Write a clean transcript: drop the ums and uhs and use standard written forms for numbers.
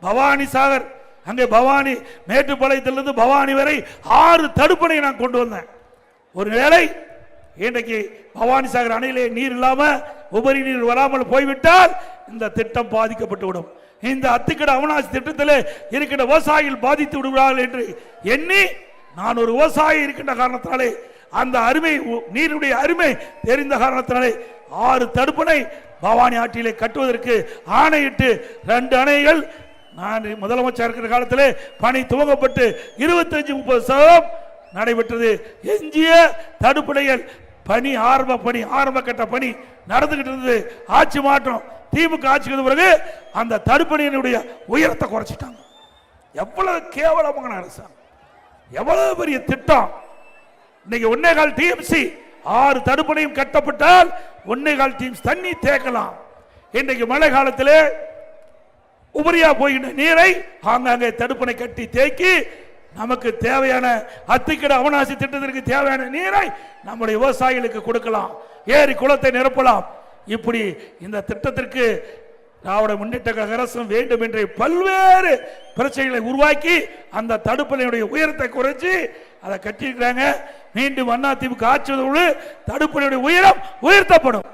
பவானி சாகர், அங்கே பவானி மேட்டுப்பாளையத்திலிருந்து பவானி வரை 6 தடுப்பணை நான் கொண்டு வந்தேன். ஒருவேளை இன்றைக்கு பவானி சாகர் அணையிலே நீர் இல்லாம உபரி நீர் வராமல் போய்விட்டால் இந்த திட்டம் பாதிக்கப்பட்டு விடும். இந்த அத்திக்கடை அவிநாசி திட்டத்தில் இருக்கின்ற விவசாயிகள் பாதித்து விடுவார்கள் என்று எண்ணி நான் ஒரு விவசாயி இருக்கின்ற காரணத்தினாலே, அந்த அருமை நீருடைய அருமை தெரிந்த காரணத்தினாலே 6 தடுப்பணை பவானி ஆற்றிலே கட்டுவதற்கு ஆணையிட்டு 2 அணைகள் நான் முதலமைச்சர் இருக்கிற காலத்திலே பணி துவங்கப்பட்டு 25-30% நடைபெற்றது. எஞ்சிய தடுப்பணைகள் பணி ஆரம்ப கட்ட பணி நடந்துகிட்டு இருந்தது. ஆட்சி மாற்றம் திமுக ஆட்சிக்கு பிறகு அந்த தடுப்பணையினுடைய உயரத்தை குறைச்சிட்டாங்க. எவ்வளவு கேவலமான அரசாங்கம், எவ்வளவு பெரிய திட்டம். இன்னைக்கு 1.25 டிஎம்சி 6 தடுப்பணையும் கட்டப்பட்டால் 1.25 டிஎம்சி தண்ணி தேக்கலாம். இன்றைக்கு மழை காலத்திலே உபரியா போகின்ற நீரை ஆங்காங்கே தடுப்பணை கட்டி தேக்கி நமக்கு தேவையான அத்திக்கடை அவிநாசி திட்டத்திற்கு தேவையான நீரை நம்முடைய விவசாயிகளுக்கு கொடுக்கலாம், ஏரி குளத்தை நிரப்பலாம். இப்படி இந்த திட்டத்திற்கு திராவிட முன்னேற்ற கழக அரசும் வேண்டும் என்ற பல்வேறு பிரச்சனைகளை உருவாக்கி அந்த தடுப்பணையுடைய உயரத்தை குறைச்சி அதை கட்டியிருக்கிறாங்க. மீண்டும் அதிமுக ஆட்சி தடுப்பணையுடைய உயரம் உயர்த்தப்படும்.